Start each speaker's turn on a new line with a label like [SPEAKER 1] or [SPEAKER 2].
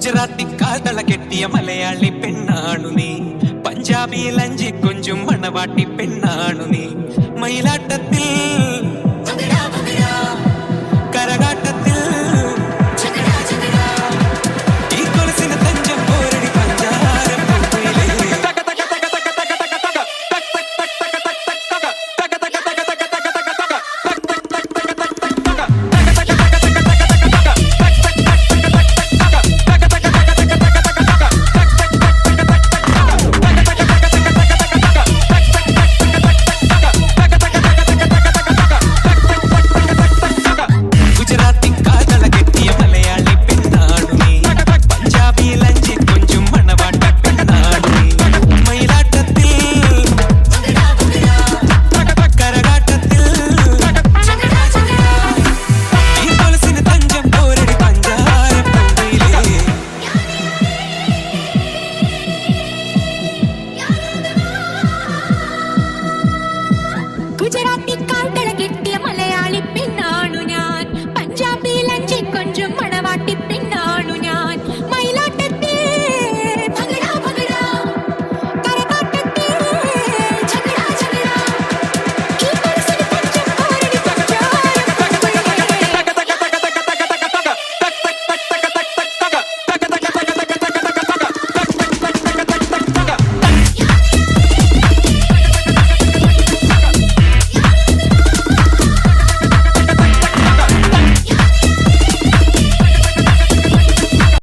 [SPEAKER 1] ഗുജറാത്തി കാതള കെട്ടിയ മലയാളി പെണ്ണാണു നീ, പഞ്ചാബിയിൽ അഞ്ചി കൊഞ്ചും മണവാട്ടി പെണ്ണാണു നീ. മയിലാട്ടത്തിൽ കരകാട്ടത്തിൽ ഈ കൊലസിന് തഞ്ചം പോരടി പഞ്ചാരം
[SPEAKER 2] ഗുജറാത്തി കാതള കെട്ടിയ